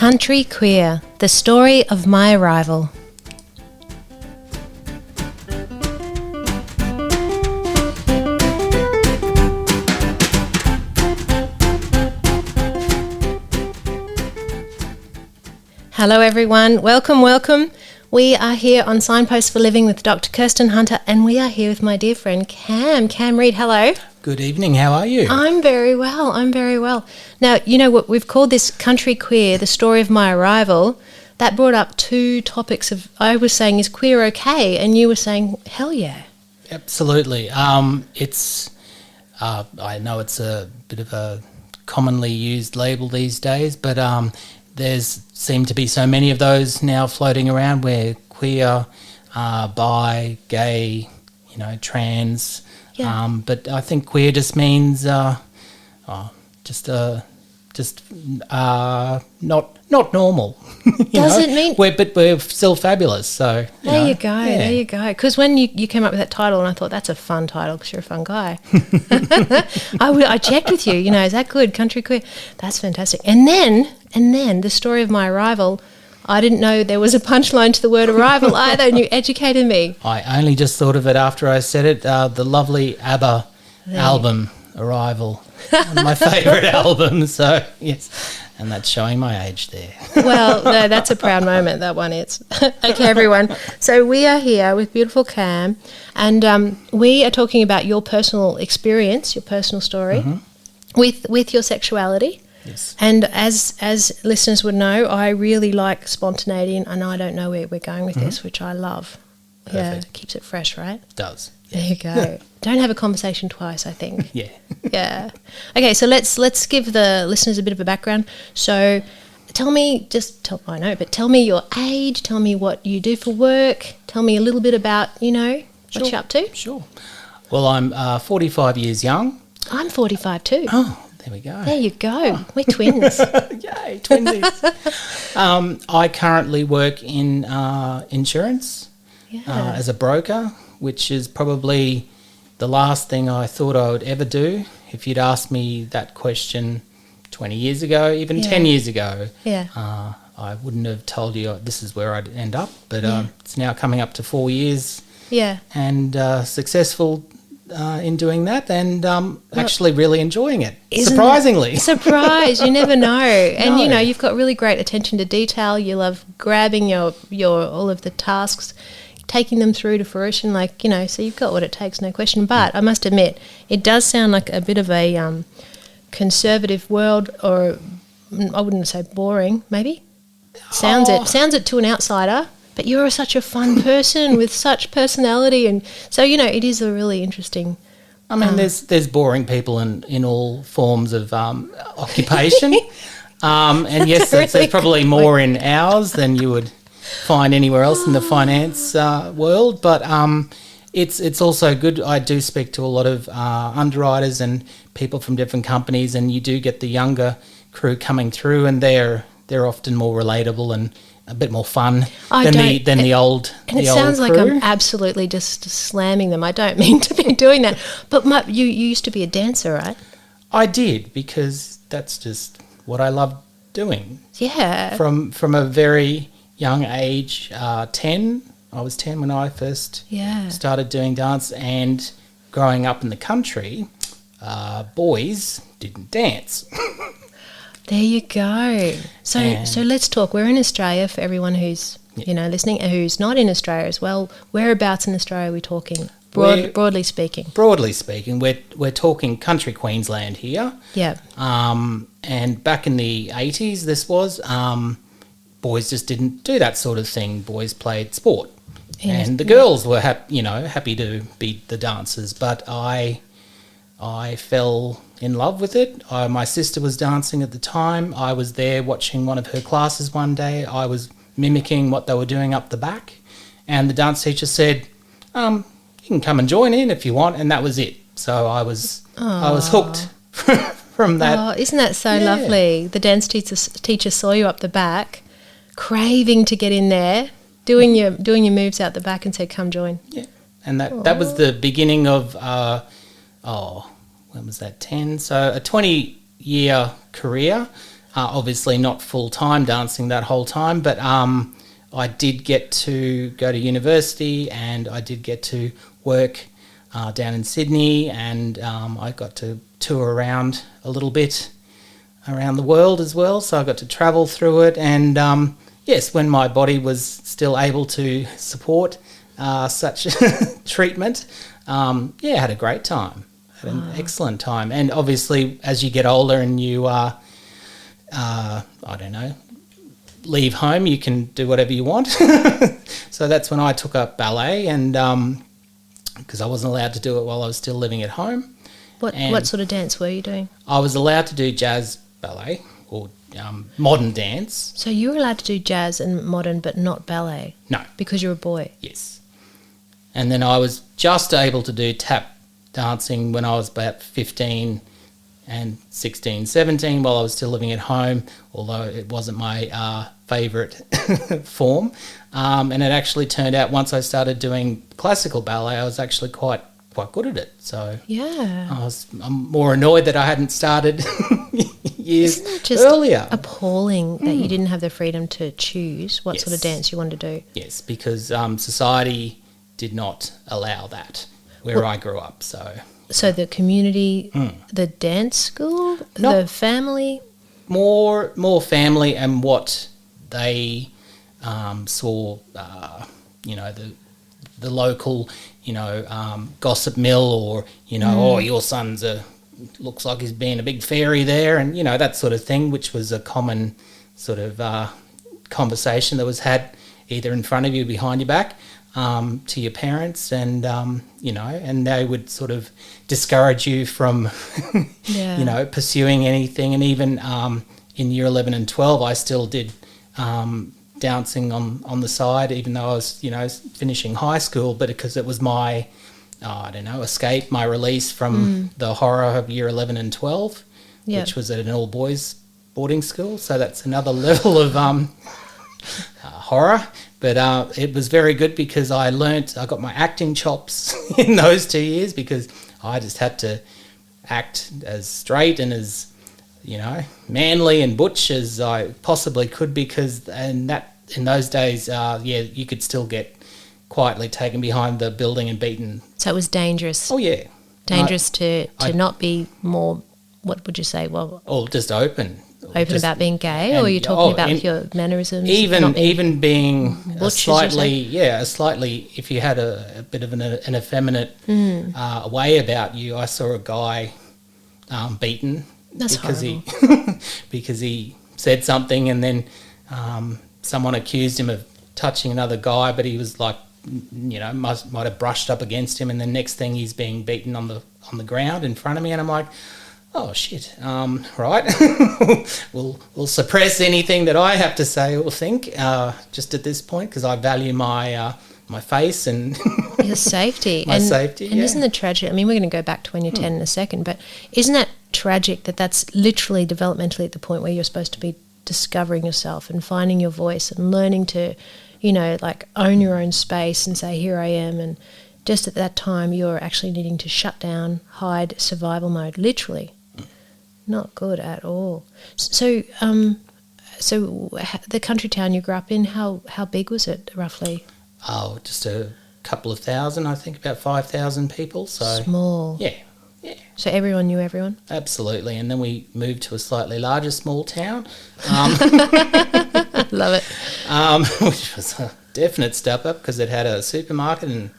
Country Queer, the story of my arrival. Hello everyone, welcome. We are here on Signpost for Living with Dr. Kirsten Hunter, and we are here with my dear friend Cam Reid. Hello. Good evening, how are you? I'm very well. Now, you know what, we've called this Country Queer, the story of my arrival. That brought up two topics of, I was saying, is queer okay? And you were saying, hell yeah. Absolutely. It's, I know it's a bit of a commonly used label these days, but there's seem to be so many of those now floating around where queer, bi, gay, trans. Yeah. But I think queer just means not normal. Does it mean? We're still fabulous. So there you go. Because when you came up with that title, and I thought that's a fun title because you're a fun guy. I checked with you. Is that good? Country Queer. That's fantastic. And then the story of my arrival. I didn't know there was a punchline to the word arrival either, and you educated me. I only just thought of it after I said it. The lovely ABBA album, Arrival, one of my favourite albums. So, yes, and that's showing my age there. Well, no, that's a proud moment, that one is. Okay, everyone. So we are here with beautiful Cam, and we are talking about your personal experience, your personal story with your sexuality. Yes. And as listeners would know, I really like spontaneity, and I don't know where we're going with this, which I love. Perfect. Yeah, it keeps it fresh, right? It does. There you go. Don't have a conversation twice, I think. Yeah. Yeah. Okay, so let's give the listeners a bit of a background. So tell me your age, tell me what you do for work, tell me a little bit about, what you're up to. Sure. Well, I'm 45 years young. I'm 45 too. Oh, there we go. There you go. We're twins. Yay, twinsies. I currently work in insurance as a broker, which is probably the last thing I thought I would ever do. If you'd asked me that question 20 years ago, even 10 years ago, I wouldn't have told you this is where I'd end up. But it's now coming up to 4 years and successful in doing that, and actually really enjoying it, surprisingly. Surprise, you never know. And you've got really great attention to detail. You love grabbing your all of the tasks, taking them through to fruition, so you've got what it takes, no question. But I must admit, it does sound like a bit of a conservative world, or I wouldn't say boring, maybe. Sounds it to an outsider. But you're such a fun person with such personality, and so it is a really interesting. I mean, there's boring people in all forms of occupation, and yes, really there's probably more in ours than you would find anywhere else in the finance world. But it's also good. I do speak to a lot of underwriters and people from different companies, and you do get the younger crew coming through, and they're often more relatable and a bit more fun than the old. And it sounds like I'm absolutely just slamming them. I don't mean to be doing that. But you used to be a dancer, right? I did, because that's just what I loved doing. Yeah. From a very young age, 10. I was 10 when I first started doing dance, and growing up in the country, boys didn't dance. There you go. So let's talk. We're in Australia, for everyone who's listening and who's not in Australia as well. Whereabouts in Australia are we talking? Broadly speaking. Broadly speaking, we're talking country Queensland here. Yeah. And back in the 80s, this was boys just didn't do that sort of thing. Boys played sport, and the girls were happy to be the dancers. But I fell in love with it. My sister was dancing at the time. I was there watching one of her classes one day. I was mimicking what they were doing up the back, and the dance teacher said, "You can come and join in if you want," and that was it. So I was hooked from that. Oh, isn't that so lovely? The dance teacher saw you up the back, craving to get in there, doing your moves out the back, and said, "Come join." Yeah, and that was the beginning of. When was that, 10? So a 20-year career Obviously not full-time dancing that whole time, but I did get to go to university, and I did get to work down in Sydney, and I got to tour around a little bit around the world as well, so I got to travel through it, and yes, when my body was still able to support such treatment, I had a great time. Had an excellent time. And obviously, as you get older and you leave home, you can do whatever you want. So that's when I took up ballet, and because I wasn't allowed to do it while I was still living at home. What sort of dance were you doing? I was allowed to do jazz ballet or modern dance. So you were allowed to do jazz and modern, but not ballet? No. Because you're a boy? Yes. And then I was just able to do tap dancing when I was about 15 and 16, 17, while I was still living at home, although it wasn't my favourite form. And it actually turned out once I started doing classical ballet, I was actually quite good at it. So yeah, I'm more annoyed that I hadn't started years Isn't that just earlier. Appalling that you didn't have the freedom to choose what sort of dance you wanted to do. Yes, because society did not allow that where I grew up. So the community, the dance school, the family? More family and what they saw, the local, gossip mill, or, oh, your son's looks like he's being a big fairy there, and, that sort of thing, which was a common sort of conversation that was had either in front of you or behind your back to your parents, and, and they would sort of discourage you from, pursuing anything. And even in year 11 and 12, I still did dancing on the side, even though I was, finishing high school, but because it was my, escape, my release from the horror of year 11 and 12, which was at an all-boys boarding school. So that's another level of horror. But it was very good because I got my acting chops in those 2 years, because I just had to act as straight and as, manly and butch as I possibly could, because in those days, you could still get quietly taken behind the building and beaten. So it was dangerous. Oh, yeah. Dangerous to not be more, what would you say? Well, or just open. About being gay, or are you talking about your mannerisms? Even being slightly, if you had a bit of an effeminate way about you. I saw a guy beaten. That's because horrible. because he said something, and then someone accused him of touching another guy, but he was like, might have brushed up against him, and the next thing he's being beaten on the ground in front of me, and I'm like, oh shit, right. we'll suppress anything that I have to say or think just at this point, because I value my face and your safety. safety. And isn't it tragic? I mean, we're going to go back to when you're 10 in a second, but isn't that tragic that that's literally developmentally at the point where you're supposed to be discovering yourself and finding your voice and learning to, own your own space and say, here I am, and just at that time you're actually needing to shut down, hide, survival mode, literally. Not good at all. So the country town you grew up in, how big was it roughly? Oh, just a couple of thousand, I think, about 5,000 people. So small. Yeah. So everyone knew everyone? Absolutely. And then we moved to a slightly larger small town. Love it. Which was a definite step up, because it had a supermarket and,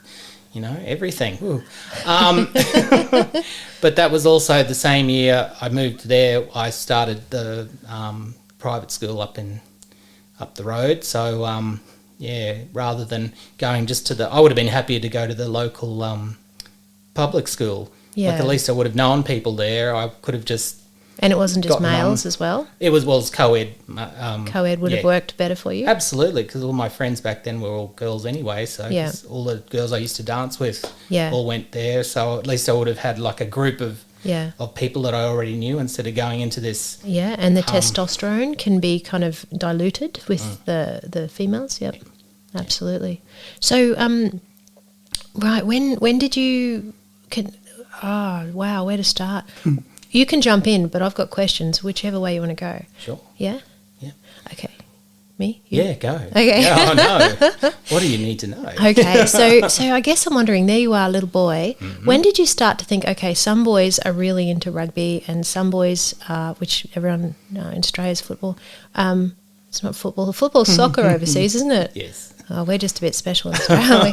everything. But that was also the same year I moved there. I started the private school up the road. So, rather than going just to I would have been happier to go to the local public school. Yeah. Like, at least I would have known people there. I could have just... And it wasn't just males as well? It was co-ed. Co-ed would have worked better for you? Absolutely, because all my friends back then were all girls anyway, so all the girls I used to dance with all went there, so at least I would have had like a group of people that I already knew, instead of going into this... Yeah, and the testosterone can be kind of diluted with the females, yep, absolutely. So, right, when did you... Oh, wow, where to start? You can jump in, but I've got questions, whichever way you want to go. Sure. Yeah? Yeah. Okay. Me? You? Yeah, go. Okay. Yeah, oh, no. What do you need to know? Okay, so I guess I'm wondering, there you are, little boy. Mm-hmm. When did you start to think, okay, some boys are really into rugby and some boys, which everyone in Australia is football, it's not football. Football's soccer overseas, isn't it? Yes. Oh, we're just a bit special in Australia,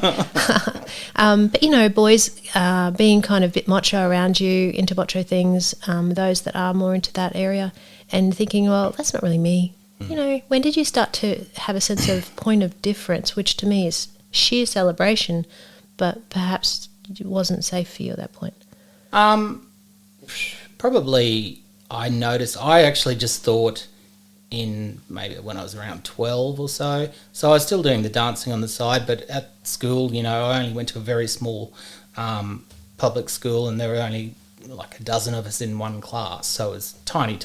aren't we? But, you know, boys being kind of a bit macho around you, into macho things, those that are more into that area, and thinking, well, that's not really me. You know, when did you start to have a sense of point of difference, which to me is sheer celebration, but perhaps it wasn't safe for you at that point? Probably I noticed, I actually just thought in maybe when I was around 12 or so. So I was still doing the dancing on the side, but at school, you know, I only went to a very small public school and there were only like a dozen of us in one class. So it was tiny.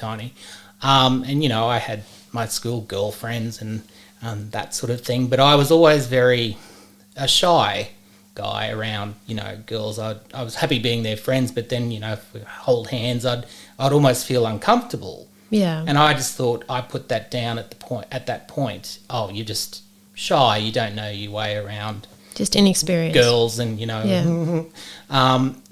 And, you know, I had my school girlfriends and that sort of thing. But I was always a shy guy around, you know, girls. I was happy being their friends, but then, you know, if we hold hands, I'd almost feel uncomfortable. Yeah. And I just thought I put that down at that point. Oh, you're just shy. You don't know your way around. Just inexperienced. Girls and, you know,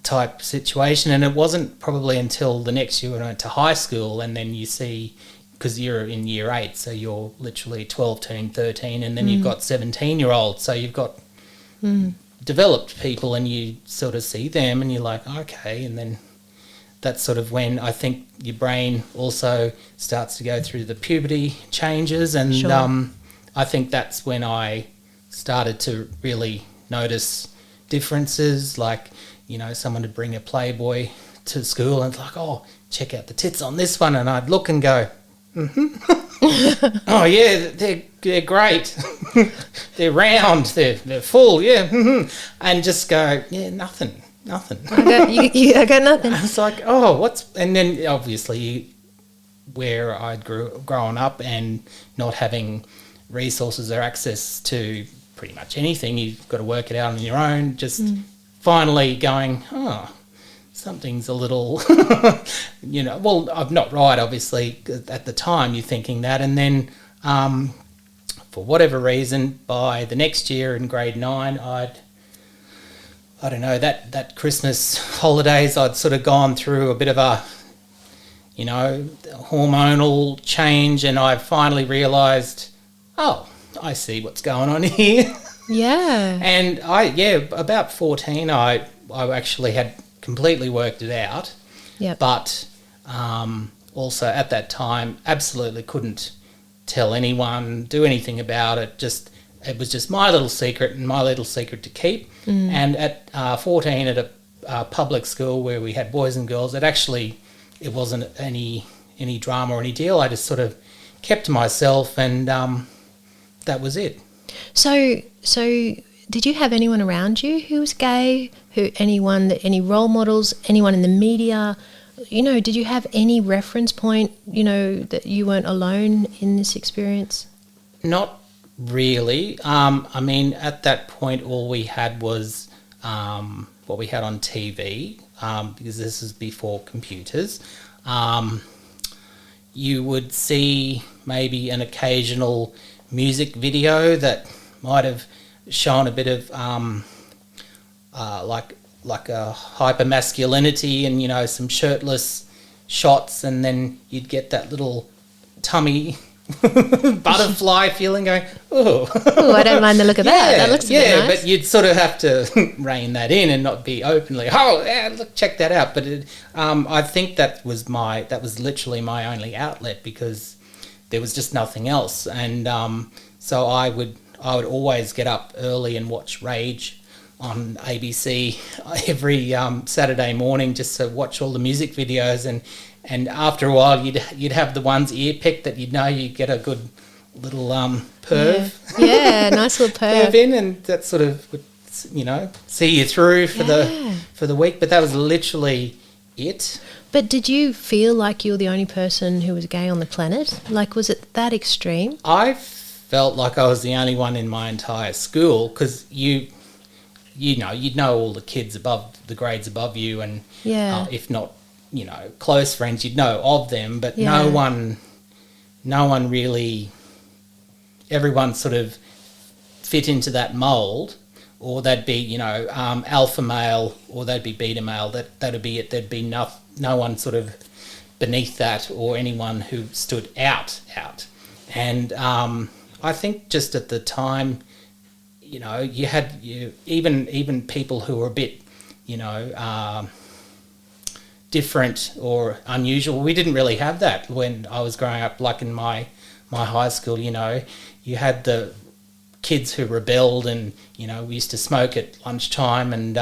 type situation. And it wasn't probably until the next year when I went to high school and then you see, because you're in year 8, so you're literally 12, 13, and then you've got 17-year-olds. So you've got developed people and you sort of see them and you're like, okay, and then that's sort of when I think your brain also starts to go through the puberty changes and Sure. I think that's when I started to really notice differences, like, you know, someone would bring a Playboy to school and it's like, oh, check out the tits on this one, and I'd look and go, oh yeah, they're great. They're round, they're full, yeah, and just go, yeah, nothing. I got nothing. It's like, oh, and then obviously where I'd grown up and not having resources or access to pretty much anything, you've got to work it out on your own, just finally going, oh, something's a little, you know, well, I'm not right, obviously, at the time you're thinking that, and then for whatever reason, by the next year in grade 9, I don't know, that Christmas holidays, I'd sort of gone through a bit of a, you know, hormonal change, and I finally realised, oh, I see what's going on here. Yeah. And about 14, I actually had completely worked it out. Yep. But also at that time, absolutely couldn't tell anyone, do anything about it. It was just my little secret and my little secret to keep. And at 14 at a public school where we had boys and girls, it wasn't any drama or any deal. I just sort of kept to myself and that was it. So did you have anyone around you who was gay? Any role models, anyone in the media? You know, did you have any reference point, you know, that you weren't alone in this experience? Not really. I mean, at that point, all we had was what we had on TV, because this is before computers. You would see maybe an occasional music video that might have shown a bit of like a hyper masculinity and, you know, some shirtless shots, and then you'd get that little tummy butterfly feeling going, oh, I don't mind the look of that. That looks a bit nice. But you'd sort of have to rein that in and not be openly, oh, yeah, look, check that out. But I think that was literally my only outlet, because there was just nothing else. And so I would always get up early and watch Rage on ABC every Saturday morning, just to watch all the music videos, and after a while you'd have the ones ear-picked that you'd know you get a good little perv. Yeah, nice little perv in, and that sort of would, you know, see you through for the week. But that was literally it. But did you feel like you were the only person who was gay on the planet? Like, was it that extreme? I felt like I was the only one in my entire school, because you'd know all the kids above, the grades above you, and if not close friends, you'd know of them, but no one really, everyone sort of fit into that mould, or they'd be, alpha male, or they'd be beta male. That'd be it. There'd be no one sort of beneath that, or anyone who stood out. And I think just at the time, you had even people who were a bit, different or unusual. We didn't really have that when I was growing up. Like in my high school, you had the kids who rebelled, and we used to smoke at lunchtime, and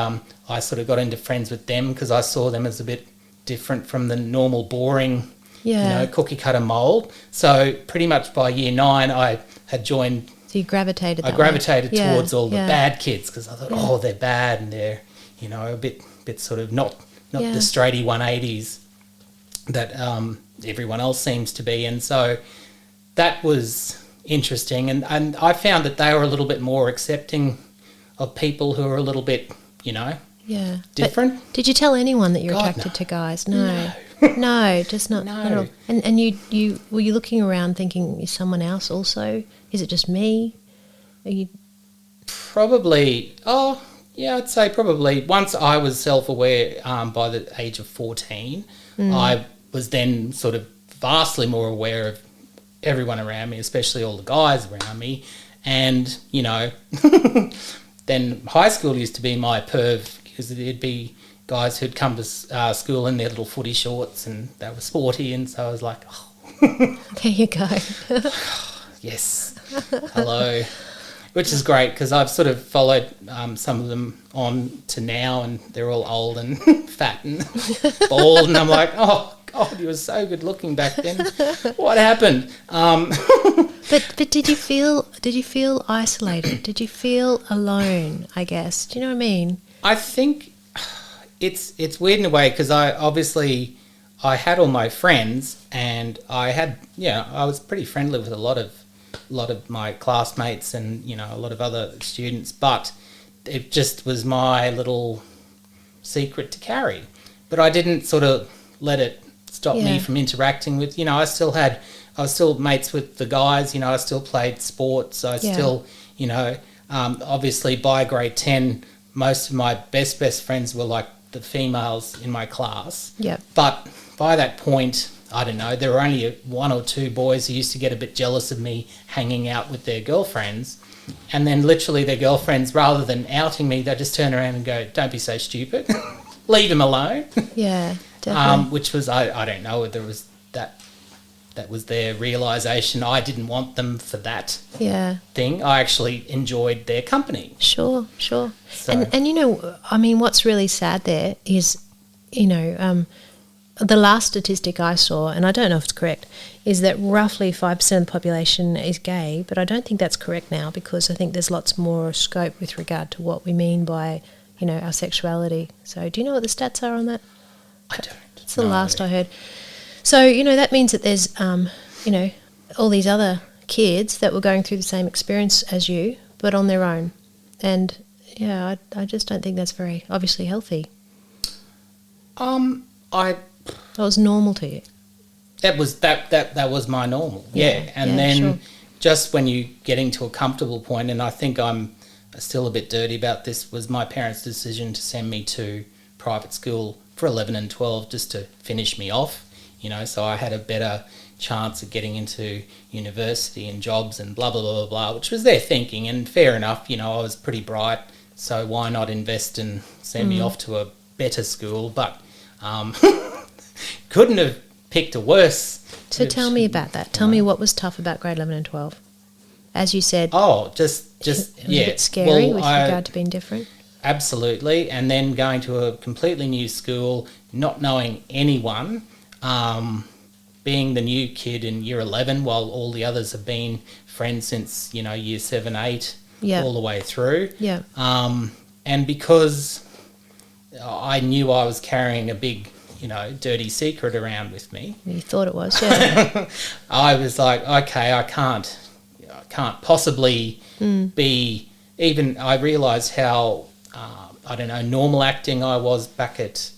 I sort of got into friends with them because I saw them as a bit different from the normal boring cookie cutter mould. So pretty much by year 9 I had joined. So you gravitated towards all the bad kids, because I thought they're bad, and they're a bit sort of not the straighty 180s that everyone else seems to be. And so that was interesting, and I found that they were a little bit more accepting of people who are a little bit, different. But did you tell anyone that you're attracted to guys? No. No, just not. No. Not at all. And you were you looking around thinking, is someone else also? Is it just me? Are you probably? Oh, yeah, I'd say probably. Once I was self-aware by the age of 14, I was then sort of vastly more aware of everyone around me, especially all the guys around me. And, then high school used to be my perv, because there'd be guys who'd come to school in their little footy shorts, and they were sporty, and so I was like, there you go. Yes, hello. Which is great, because I've sort of followed some of them on to now, and they're all old and fat and bald, and I'm like, oh God, you were so good looking back then. What happened? But did you feel isolated? Did you feel alone? I guess. Do you know what I mean? I think it's weird in a way, because I had all my friends, and I was pretty friendly with a lot of my classmates, and a lot of other students, but it just was my little secret to carry. But I didn't sort of let it stop me from interacting with, I was still mates with the guys, I still played sports, I still, obviously by grade 10, most of my best friends were like the females in my class. Yeah. But by that point, I don't know, there were only 1 or 2 boys who used to get a bit jealous of me hanging out with their girlfriends. And then literally their girlfriends, rather than outing me, they just turn around and go, don't be so stupid. Leave him alone. Yeah, definitely. Which was, I don't know whether it was that was their realisation. I didn't want them for that thing. I actually enjoyed their company. Sure. So. And what's really sad there is, the last statistic I saw, and I don't know if it's correct, is that roughly 5% of the population is gay, but I don't think that's correct now, because I think there's lots more scope with regard to what we mean by, our sexuality. So do you know what the stats are on that? I don't. It's the last I heard. So, that means that there's, all these other kids that were going through the same experience as you, but on their own. And, I just don't think that's very obviously healthy. That was normal to you. That was my normal, And then just when you getting to a comfortable point, and I think I'm still a bit dirty about this, was my parents' decision to send me to private school for 11 and 12 just to finish me off, so I had a better chance of getting into university and jobs and blah, blah, blah, blah, which was their thinking, and fair enough, I was pretty bright, so why not invest and send me off to a better school, but couldn't have picked a worse. So tell me about that. Tell me what was tough about grade 11 and 12. As you said, just a bit scary with regard to being different. Absolutely, and then going to a completely new school, not knowing anyone, being the new kid in year 11 while all the others have been friends since, year 7, 8, all the way through. Yeah. And because I knew I was carrying a big, dirty secret around with me. You thought it was, yeah. I was like, okay, I can't possibly be even. I realised how normal acting I was back at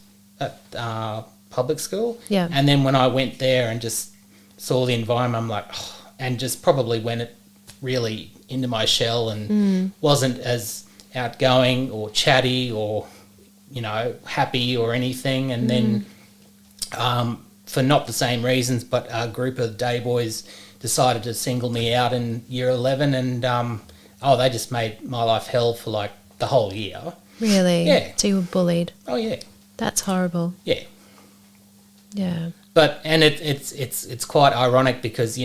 public school. Yeah. And then when I went there and just saw the environment, I'm like, oh, and just probably went really into my shell and wasn't as outgoing or chatty or, happy or anything. And then for not the same reasons, but a group of day boys decided to single me out in year 11 and, they just made my life hell for like the whole year. Really? Yeah. So you were bullied? Oh, yeah. That's horrible. Yeah. Yeah. But, and it's quite ironic because,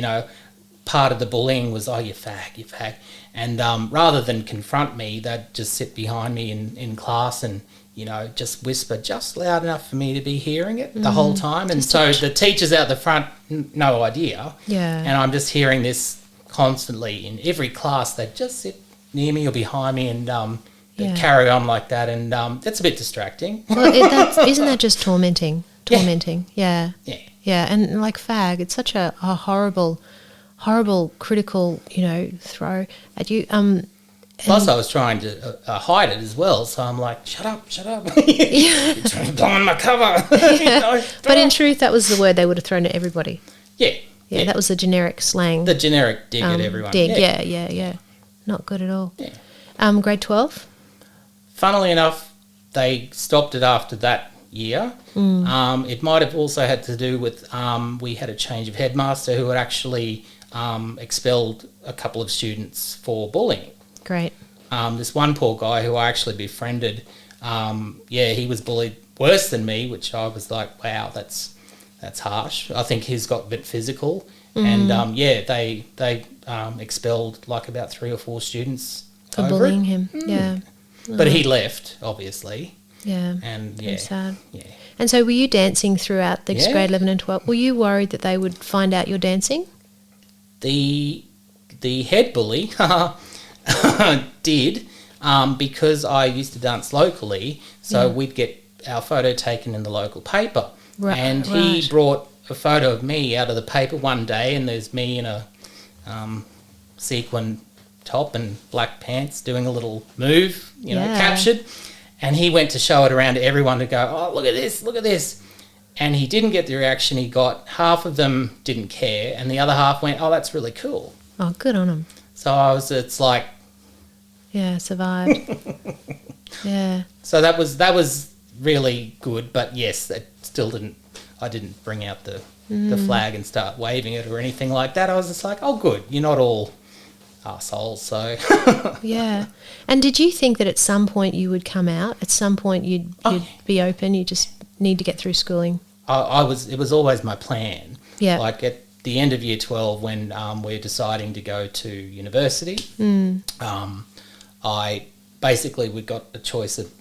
part of the bullying was, oh, you fag. And rather than confront me, they'd just sit behind me in class and, just whisper just loud enough for me to be hearing it the whole time. And so the teachers out the front, no idea. Yeah. And I'm just hearing this constantly in every class. They'd just sit near me or behind me and they'd carry on like that. And that's a bit distracting. Well, isn't that just tormenting? Yeah. And like fag, it's such a horrible critical, throw at you. Plus, I was trying to hide it as well, so I'm like, shut up. You're trying to blow on my cover. But in truth, that was the word they would have thrown at everybody. Yeah. That was the generic slang. The generic dig at everyone. Yeah. Not good at all. Yeah. Grade 12? Funnily enough, they stopped it after that year. It might have also had to do with we had a change of headmaster who had actually expelled a couple of students for bullying. Great. This one poor guy who I actually befriended, he was bullied worse than me, which I was like, wow, that's harsh. I think he's got a bit physical. And, they expelled like about 3 or 4 students for bullying him. Yeah. But he left, obviously. Yeah. And, Very sad. Yeah. And so were you dancing throughout the grade 11 and 12? Were you worried that they would find out you're dancing? The head bully did, because I used to dance locally, so we'd get our photo taken in the local paper. Right, and he brought a photo of me out of the paper one day, and there's me in a sequin top and black pants doing a little move, captured. And he went to show it around to everyone to go, oh, look at this. And he didn't get the reaction he got. Half of them didn't care, and the other half went, oh, that's really cool. Oh, good on him. So it's like... Yeah, survived. Yeah. So that was really good, but yes, that still I didn't bring out the flag and start waving it or anything like that. I was just like, oh, good, you're not all arseholes, so... Yeah. And did you think that at some point you would come out? At some point you'd be open, you just need to get through schooling? It was always my plan. Yeah. Like at the end of year 12 when we're deciding to go to university, we got a choice of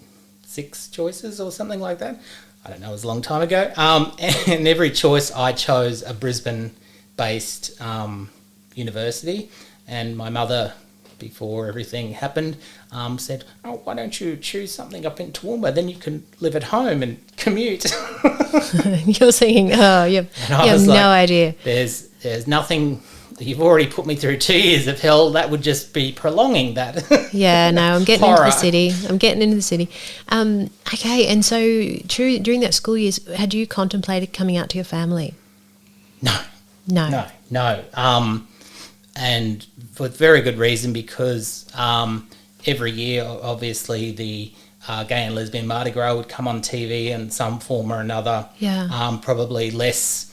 6 choices or something like that. I don't know, it was a long time ago. And every choice I chose a Brisbane-based university. And my mother, before everything happened, said, oh, why don't you choose something up in Toowoomba? Then you can live at home and commute. You're thinking, you have no idea. There's nothing... You've already put me through 2 years of hell. That would just be prolonging that. Yeah, no, I'm getting into the city. Okay, and so during that school years, had you contemplated coming out to your family? No. And for very good reason, because every year, obviously, the Gay and Lesbian Mardi Gras would come on TV in some form or another. Yeah. Probably less...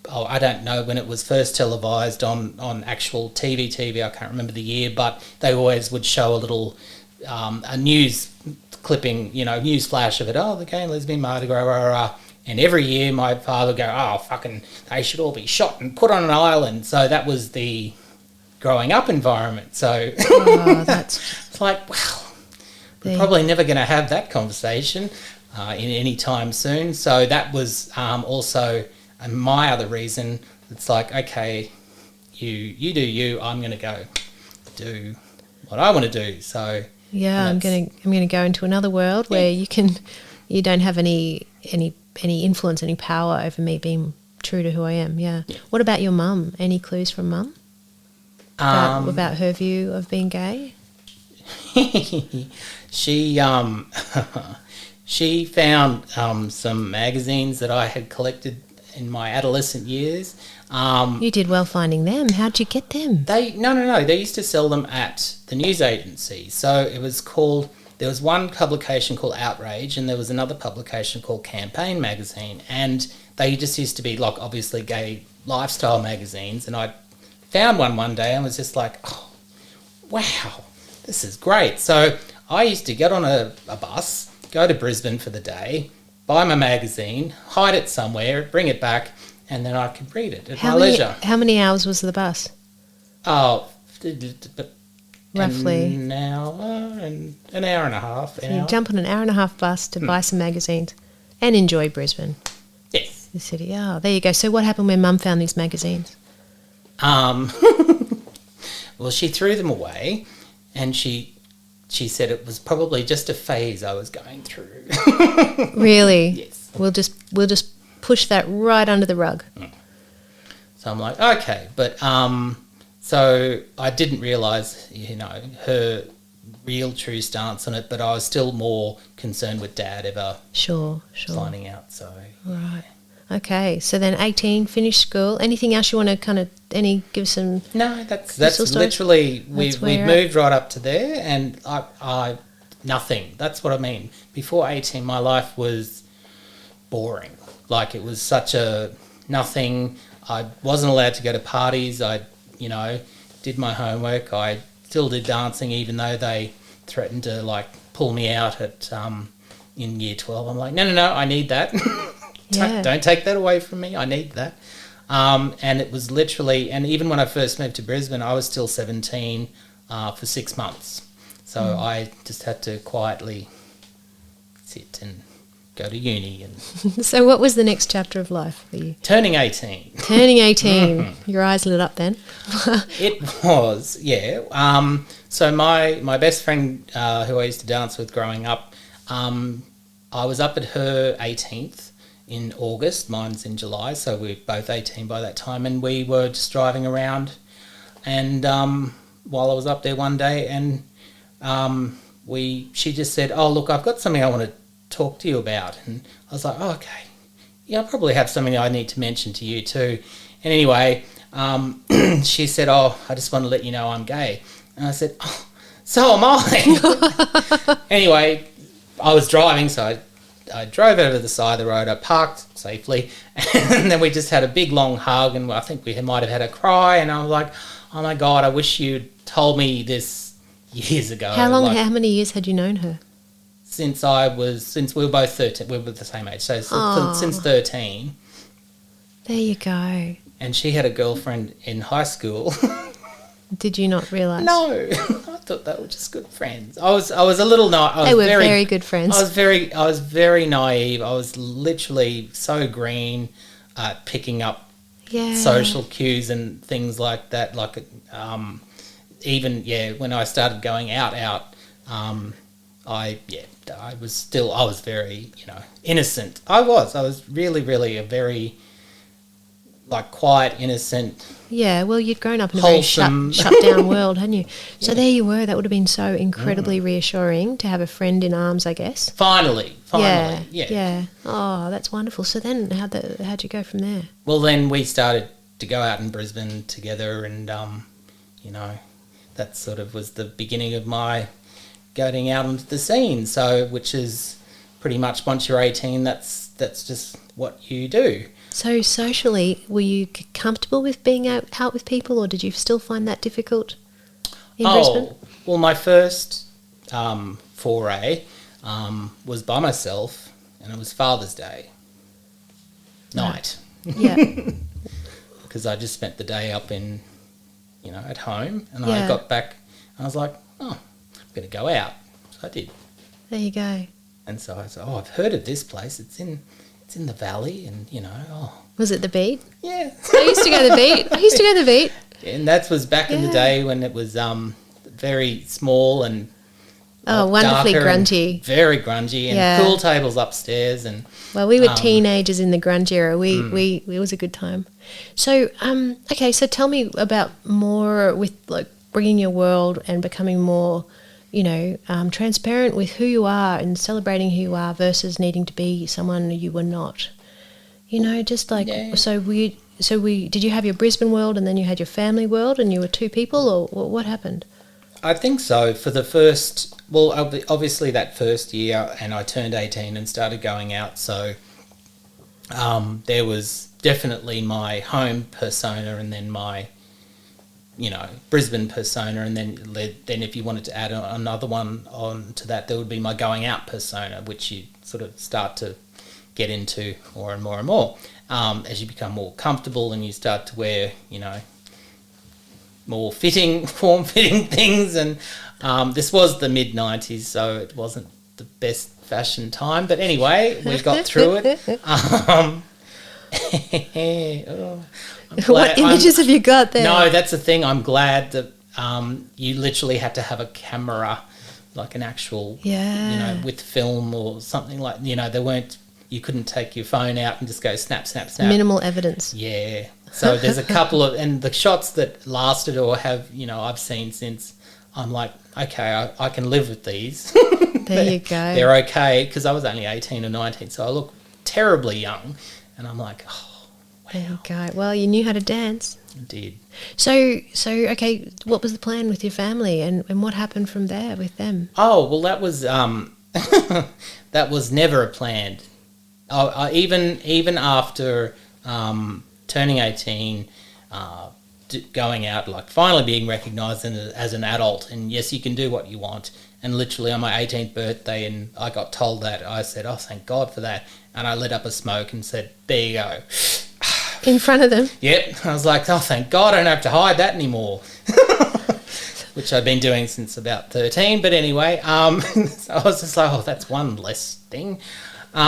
I don't know when it was first televised on actual TV. I can't remember the year, but they always would show a little a news clipping, news flash of it. Oh, the Gay and Lesbian Mardi Gras, and every year my father would go, oh, fucking, they should all be shot and put on an island. So that was the growing up environment. So it's like, well, we're probably never going to have that conversation in any time soon. So that was also... And my other reason, it's like, okay, you do you. I'm going to go do what I want to do. So yeah, I'm going to go into another world where you don't have any influence, any power over me being true to who I am. Yeah. What about your mum? Any clues from mum about her view of being gay? She She found some magazines that I had collected in my adolescent years. You did well finding them. How'd you get them? No. They used to sell them at the news agency. So it was called. There was one publication called Outrage, and there was another publication called Campaign Magazine, and they just used to be like obviously gay lifestyle magazines. And I found one day and was just like, oh, wow, this is great. So I used to get on a bus, go to Brisbane for the day, buy my magazine, hide it somewhere, bring it back, and then I could read it at my leisure. How many hours was the bus? Oh, roughly an hour and a half. So you jump on an hour and a half bus to buy some magazines and enjoy Brisbane. Yes. The city. Oh, there you go. So what happened when Mum found these magazines? Well, she threw them away, and she said it was probably just a phase I was going through. Really? Yes. We'll just push that right under the rug. So I'm like, okay, but so I didn't realise, her real true stance on it, but I was still more concerned with Dad ever finding out. So right. Okay, so then 18, finished school. Anything else you want to give some? No, that's literally we've moved right up to there, and I nothing. That's what I mean. Before 18, my life was boring. Like it was such a nothing. I wasn't allowed to go to parties. I did my homework. I still did dancing, even though they threatened to like pull me out at in year 12. I'm like, no, I need that. Yeah. Don't take that away from me. I need that. And it was literally, and even when I first moved to Brisbane, I was still 17 for 6 months. So I just had to quietly sit and go to uni. And So what was the next chapter of life for you? Turning 18. Turning 18. Your eyes lit up then. It was, yeah. So my best friend who I used to dance with growing up, I was up at her 18th in August. Mine's in July, so we were both 18 by that time. And we were just driving around, and while I was up there one day, and she just said, oh, look, I've got something I want to talk to you about. And I was like, oh, okay. Yeah, I probably have something I need to mention to you too. And anyway, she said, oh, I just want to let you know I'm gay. And I said, oh, so am I. Anyway, I was driving, so I drove over the side of the road. I parked safely, and then we just had a big long hug, and I think we might have had a cry. And I was like, "Oh my God, I wish you'd told me this years ago." How long? How many years had you known her? Since we were both 13, we were the same age, so since 13. There you go. And she had a girlfriend in high school. Did you not realise? No, I thought they were just good friends. I was a little naive. They were very good friends. I was very naive. I was literally so green at picking up social cues and things like that. Like even when I started going out, I was very innocent. I was really a very like quiet, innocent. Yeah, well, you'd grown up in wholesome. a very shut down world, hadn't you? So there you were. That would have been so incredibly reassuring to have a friend in arms, I guess. Finally. Yeah. Oh, that's wonderful. So then how'd you go from there? Well, then we started to go out in Brisbane together, and that sort of was the beginning of my going out onto the scene. So, which is pretty much once you're 18, that's just what you do. So socially, were you comfortable with being out with people, or did you still find that difficult in Brisbane? Well, my first foray was by myself, and it was Father's Day night. Yeah. Because I just spent the day up in, at home, and I got back, and I was like, oh, I'm going to go out. So I did. There you go. And so I said, oh, I've heard of this place. It's in the valley, and Was it the Beat? Yeah. I used to go to the Beat. And that was back in the day when it was very small and wonderfully grungy. Very grungy, and pool tables upstairs. And well, we were teenagers in the grunge era. It was a good time. So so tell me about more with like bringing your world and becoming more transparent with who you are and celebrating who you are versus needing to be someone you were not. Just like, Yeah. so did you have your Brisbane world and then you had your family world and you were two people, or what happened? I think so. For the first, well, obviously that first year, and I turned 18 and started going out, so there was definitely my home persona and then my, Brisbane persona, and then if you wanted to add another one on to that, there would be my going out persona, which you sort of start to get into more and more and more as you become more comfortable and you start to wear, more form-fitting things. And this was the mid-90s, so it wasn't the best fashion time. But anyway, we got through it. What images have you got there? No, that's the thing. I'm glad that you literally had to have a camera, like an actual, with film or something like, there weren't, you couldn't take your phone out and just go snap, snap, snap. Minimal evidence. Yeah. So there's a couple of, and the shots that lasted or have, I've seen since, I'm like, okay, I can live with these. There you go. They're okay, because I was only 18 or 19, so I look terribly young. And I'm like, oh, wow. There you go. Well, you knew how to dance. I did. So okay, what was the plan with your family and what happened from there with them? Oh, well, that was that was never planned. Even after turning 18, going out, like finally being recognised as an adult, and yes, you can do what you want. And literally on my 18th birthday, and I got told that, I said, oh, thank God for that. And I lit up a smoke and said, there you go. In front of them? Yep. I was like, oh, thank God I don't have to hide that anymore. Which I've been doing since about 13. But anyway, so I was just like, oh, that's one less thing. So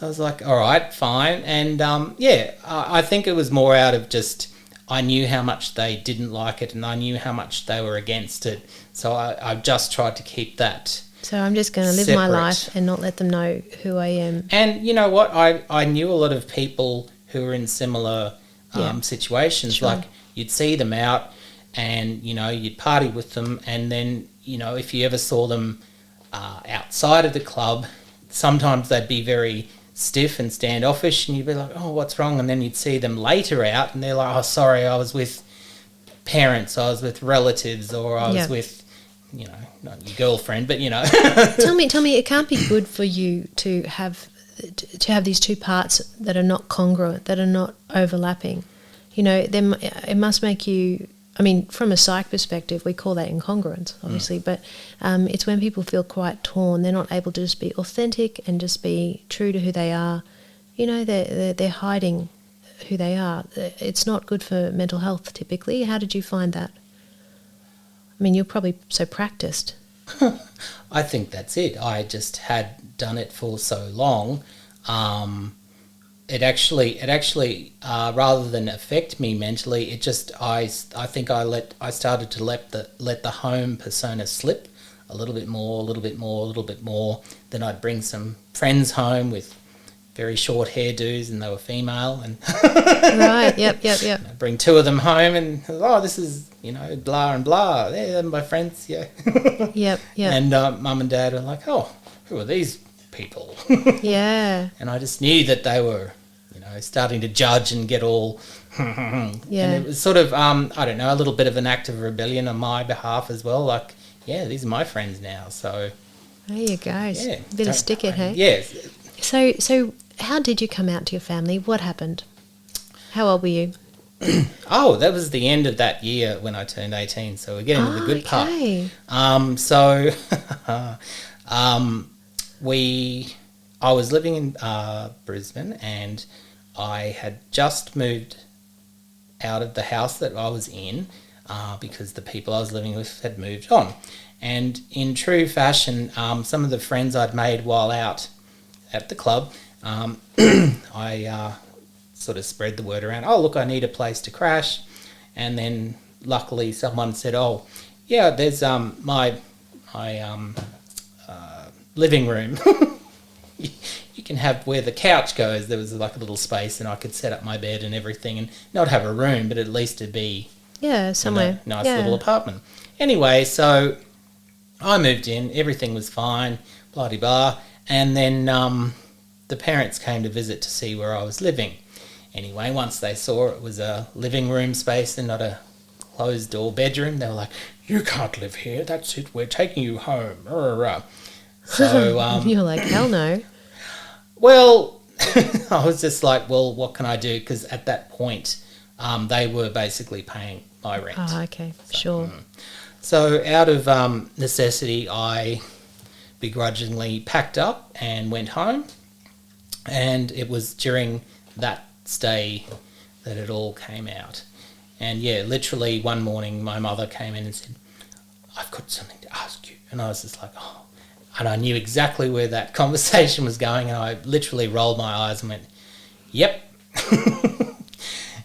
I was like, all right, fine. And I think it was more out of just, I knew how much they didn't like it and I knew how much they were against it. So I just tried to keep that. So I'm just going to live my life and not let them know who I am. And you know what? I knew a lot of people who were in similar situations. Sure. Like you'd see them out and, you'd party with them. And then, if you ever saw them outside of the club, sometimes they'd be very stiff and standoffish and you'd be like, oh, what's wrong? And then you'd see them later out and they're like, oh, sorry, I was with parents, I was with relatives, or I was with, not your girlfriend, but, Tell me, it can't be good for you to have these two parts that are not congruent, that are not overlapping. It must make you, from a psych perspective, we call that incongruence, obviously, but it's when people feel quite torn. They're not able to just be authentic and just be true to who they are. They're hiding who they are. It's not good for mental health, typically. How did you find that? You're probably so practiced. I think that's it. I just had done it for so long. It actually, rather than affect me mentally, it just, I think I started to let the home persona slip a little bit more. Then I'd bring some friends home with very short hairdos and they were female. And right, yep. I'd bring two of them home and, oh, this is, blah and blah. They're my friends, yeah. Yep. And mum and dad were like, oh, who are these people? Yeah. And I just knew that they were, starting to judge and get all... Yeah. And it was sort of, I don't know, a little bit of an act of rebellion on my behalf as well. Like, yeah, these are my friends now, so... There you go. Yeah. A bit of stick it, hey? Yes. So how did you come out to your family? What happened? How old were you? Oh, that was the end of that year when I turned 18, so we're getting to the good part. I was living in Brisbane and I had just moved out of the house that I was in because the people I was living with had moved on. And in true fashion, some of the friends I'd made while out at the club, I sort of spread the word around, oh, look, I need a place to crash. And then luckily someone said, oh, yeah, there's my living room. You can have where the couch goes. There was like a little space and I could set up my bed and everything and not have a room, but at least it'd be somewhere nice little apartment. Anyway, so I moved in, everything was fine, blah-de-blah, and then the parents came to visit to see where I was living. Anyway, once they saw it was a living room space and not a closed-door bedroom, they were like, you can't live here, that's it, we're taking you home. So you're like, hell no. well, I was just like, well, what can I do? Because at that point, they were basically paying my rent. Oh, okay, sure. So out of necessity, I begrudgingly packed up and went home. And it was during that stay that it all came out. And yeah, literally one morning my mother came in and said, I've got something to ask you. And I was just like, oh. And I knew exactly where that conversation was going, and I literally rolled my eyes and went, yep.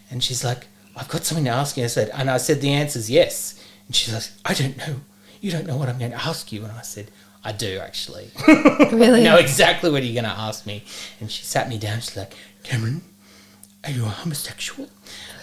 And she's like, I've got something to ask you. And I said, the answer's yes. And she's like, I don't know. You don't know what I'm going to ask you. And I said, I do, actually. Really? I know exactly what you're going to ask me. And she sat me down. She's like, Cameron, are you a homosexual?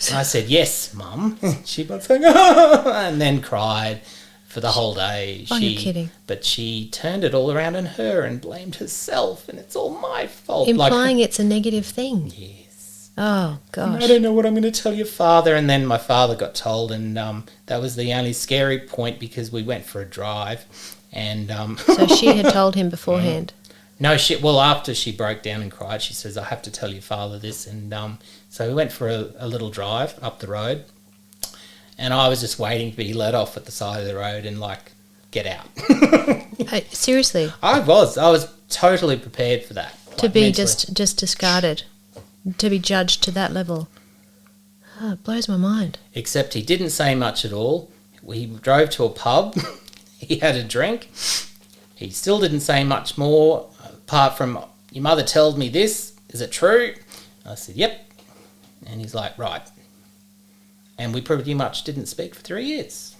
And I said, yes, Mum. She was like, and then cried for the whole day. Oh, you're kidding. But she turned it all around on her and blamed herself, and it's all my fault. Implying it's a negative thing. Yes. Oh, gosh. I don't know what I'm going to tell your father. And then my father got told, and that was the only scary point because we went for a drive. And So she had told him beforehand? No, well, after she broke down and cried, she says, I have to tell your father this. And so we went for a little drive up the road, and I was just waiting to be let off at the side of the road and, like, get out. Seriously? I was totally prepared for that. To be mentally. just discarded, to be judged to that level. Oh, it blows my mind. Except he didn't say much at all. We drove to a pub. He had a drink. He still didn't say much more, apart from, your mother told me this. Is it true? I said, yep. And he's like, right. And we pretty much didn't speak for 3 years.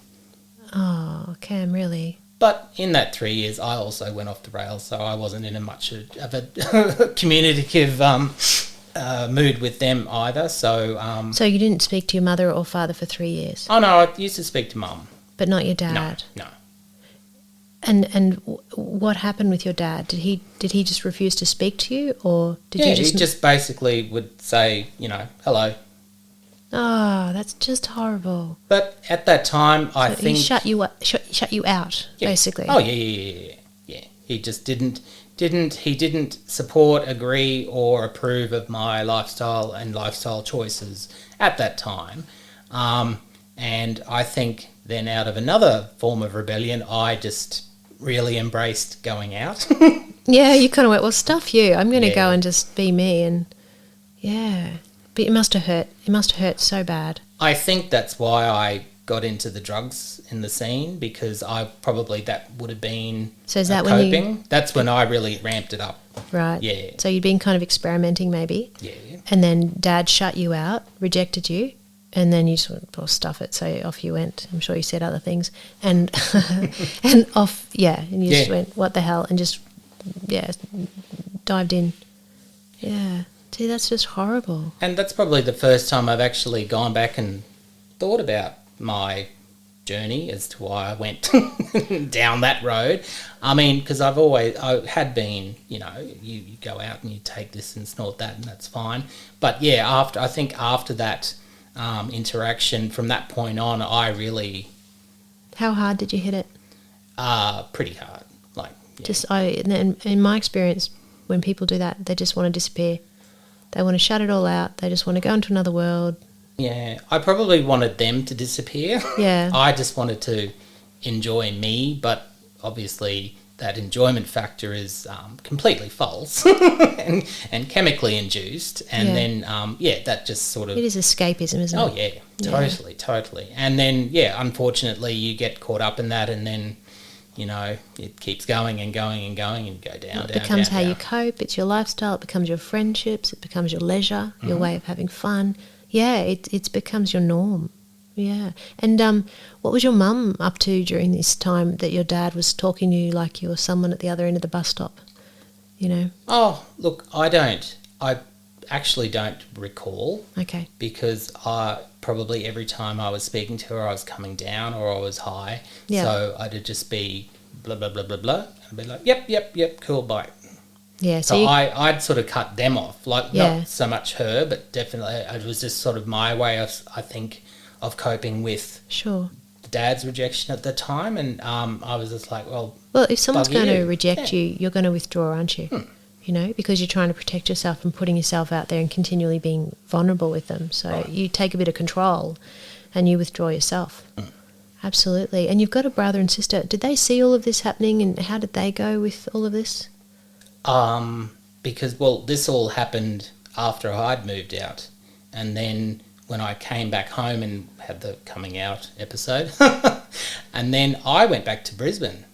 Oh, Cam, really? But in that 3 years, I also went off the rails, so I wasn't in much of a communicative mood with them either. So So you didn't speak to your mother or father for 3 years? Oh, no, I used to speak to Mum. But not your dad? No. And what happened with your dad? Did he just refuse to speak to you, or did you just... he just basically would say, hello. Oh, that's just horrible. But at that time, I think he shut you out, basically. Oh yeah. He just didn't support, agree, or approve of my lifestyle and lifestyle choices at that time. And I think then, out of another form of rebellion, I just really embraced going out. Yeah, you kind of went, well, stuff you. I'm going to go and just be me. And yeah, but it must have hurt. It must have hurt so bad. I think that's why I got into the drugs in the scene, because that would have been so is that coping. When that's when I really ramped it up. Right. Yeah. So you'd been kind of experimenting maybe. Yeah. And then Dad shut you out, rejected you. And then you just went, well, stuff it. So off you went. I'm sure you said other things. And and off, and you just went, what the hell? And just, dived in. Yeah. See, that's just horrible. And that's probably the first time I've actually gone back and thought about my journey as to why I went down that road. I mean, because I had been, you go out and you take this and snort that, and that's fine. But yeah, after that interaction, from that point on, I really... How hard did you hit it? Pretty hard. Just in my experience, when people do that, they just want to disappear. They want to shut it all out. They just want to go into another world. Yeah, I probably wanted them to disappear. Yeah. I just wanted to enjoy me, but obviously that enjoyment factor is completely false and chemically induced. And then, that just sort of... It is escapism, isn't it? Oh, yeah, totally. And then, unfortunately, you get caught up in that, and then, it keeps going and going and going and go down, It becomes how you cope. It's your lifestyle. It becomes your friendships. It becomes your leisure, your way of having fun. Yeah, it becomes your norm. Yeah. And what was your mum up to during this time that your dad was talking to you like you were someone at the other end of the bus stop, Oh, look, I don't. actually don't recall. Okay. Because probably every time I was speaking to her, I was coming down or I was high. Yeah. So I'd just be blah, blah, blah, blah, blah. And I'd be like, yep, cool, bye. Yeah. So I'd sort of cut them off. Like, Yeah. not so much her, but definitely it was just sort of my way of, I think, of coping with Sure. Dad's rejection at the time. And I was just like, well, if someone's bugger going to you. reject you, you're going to withdraw, aren't you? You know, because you're trying to protect yourself and putting yourself out there and continually being vulnerable with them. So you take a bit of control and you withdraw yourself. Absolutely. And you've got a brother and sister. Did they see all of this happening, and how did they go with all of this? Because, well, this all happened after I'd moved out. And then when I came back home and had the coming out episode, and then I went back to Brisbane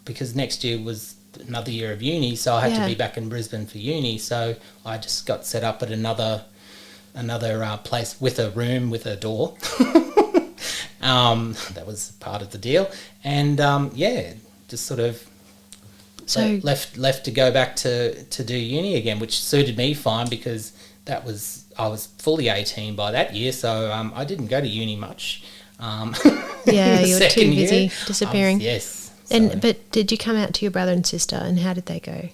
because next year was another year of uni, so I had to be back in Brisbane for uni. So I just got set up at another place with a room with a door. That was part of the deal. And, just sort of left to go back to do uni again, which suited me fine because I was fully 18 by that year, so I didn't go to uni much. Yeah, you were too busy disappearing. Yes. But did you come out to your brother and sister, and how did they go?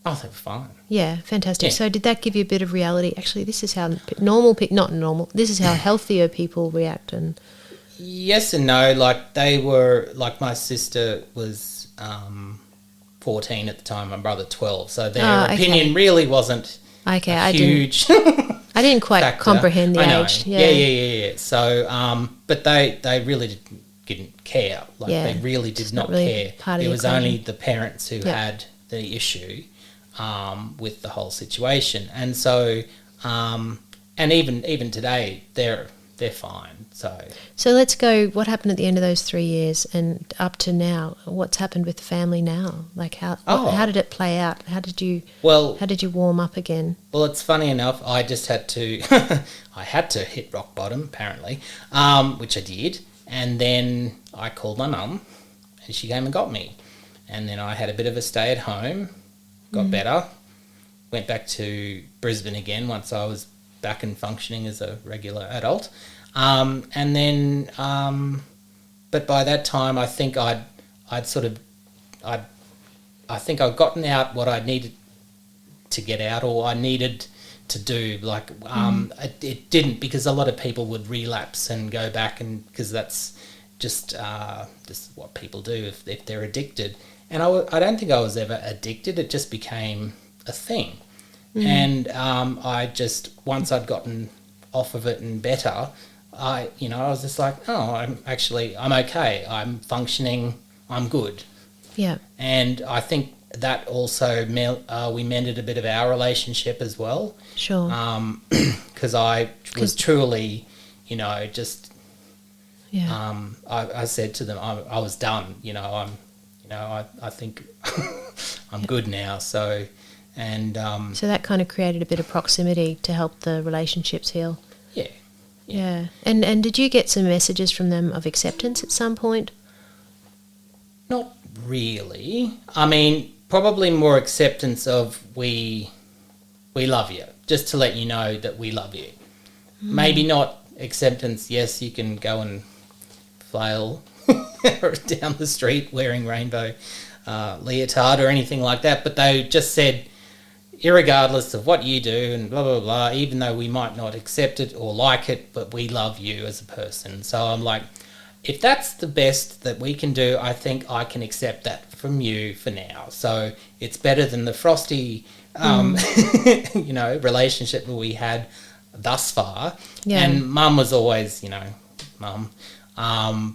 Oh, they were fine. Yeah, fantastic. Yeah. So did that give you a bit of reality? Actually, this is how this is how healthier people react. And yes and no. Like they were, like my sister was 14 at the time, my brother 12. So their opinion really wasn't huge. I didn't quite factor. comprehend the I know. age. Yeah. So, but they really didn't care. Like they really did not care. It was only the parents who had the issue with the whole situation, and so and even today they're fine. So let's go. What happened at the end of those 3 years and up to now? What's happened with the family now? Like how did it play out? How did you warm up again? Well, it's funny enough. I just had to I had to hit rock bottom apparently, which I did. And then I called my mum and she came and got me. And then I had a bit of a stay at home, got better, went back to Brisbane again once I was back and functioning as a regular adult. And then, but by that time I think I'd gotten out what I needed to get out, or I needed to do. Like it didn't, because a lot of people would relapse and go back, and because that's just what people do if they're addicted. And I don't think I was ever addicted. It just became a thing. And I just, once I'd gotten off of it and better, I was just like, I'm okay. I'm functioning. I'm good. Yeah. And I think that also we mended a bit of our relationship as well. Sure. Because I was truly, just. Yeah. I said to them, I was done. I think I'm good now. So, and so that kind of created a bit of proximity to help the relationships heal. Yeah. And did you get some messages from them of acceptance at some point? Not really. I mean, probably more acceptance of we love you, just to let you know that we love you. Maybe not acceptance, yes, you can go and flail down the street wearing rainbow leotard or anything like that, but they just said, irregardless of what you do and blah, blah, blah, even though we might not accept it or like it, but we love you as a person. So I'm like, if that's the best that we can do, I think I can accept that from you for now. So it's better than the frosty, relationship that we had thus far. Yeah. And Mum was always, Mum.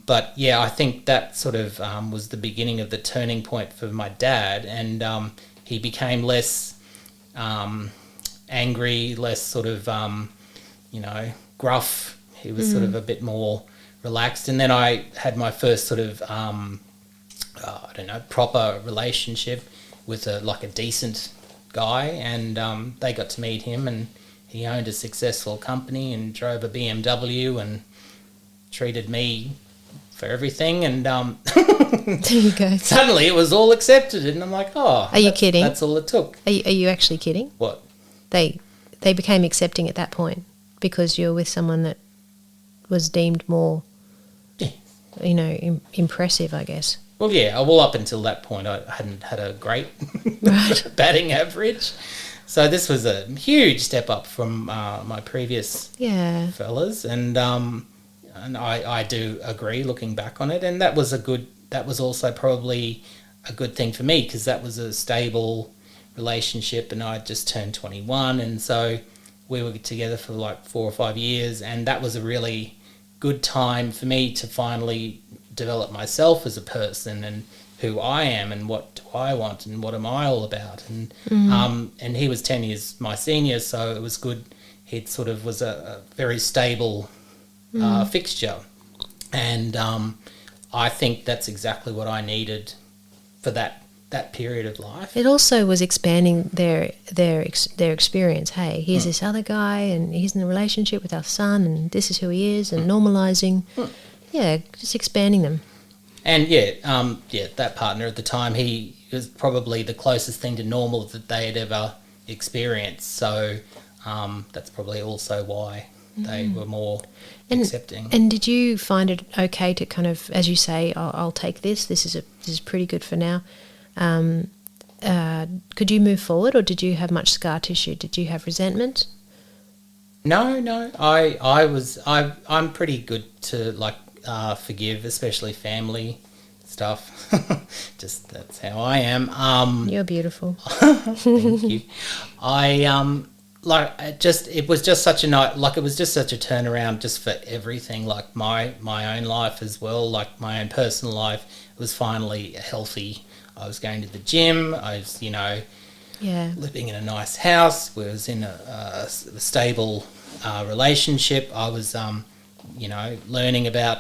But yeah, I think that sort of was the beginning of the turning point for my dad, and he became less angry, less sort of, gruff. He was sort of a bit more relaxed. And then I had my first sort of, proper relationship with a decent guy, and they got to meet him, and he owned a successful company and drove a BMW and treated me for everything, and there you go. Suddenly it was all accepted, and I'm like, are you kidding? That's all it took. Are you actually kidding? What? They they became accepting at that point because you're with someone that was deemed more, Yeah. impressive, I guess. Well, yeah. Well, up until that point, I hadn't had a great Right. batting average. So this was a huge step up from my previous Yeah. fellas, and I do agree looking back on it, and that was also probably a good thing for me because that was a stable relationship, and I just turned 21, and so we were together for like 4 or 5 years, and that was a really good time for me to finally develop myself as a person and who I am and what do I want and what am I all about, and and he was 10 years my senior, so it was good. He sort of was a very stable fixture, and I think that's exactly what I needed for that period of life. It also was expanding their experience. Hey, here's this other guy, and he's in a relationship with our son, and this is who he is, and normalizing. Yeah, just expanding them. And that partner at the time, he was probably the closest thing to normal that they had ever experienced. So that's probably also why they were more accepting. And did you find it okay to kind of, as you say, I'll take this. This is pretty good for now. Could you move forward, or did you have much scar tissue? Did you have resentment? No. I'm pretty good to forgive, especially family stuff. Just that's how I am. You're beautiful. Thank you. It was just such a turnaround just for everything, like my own life as well, like my own personal life. It was finally healthy. I was going to the gym. I was, living in a nice house. We was in a stable relationship. I was, learning about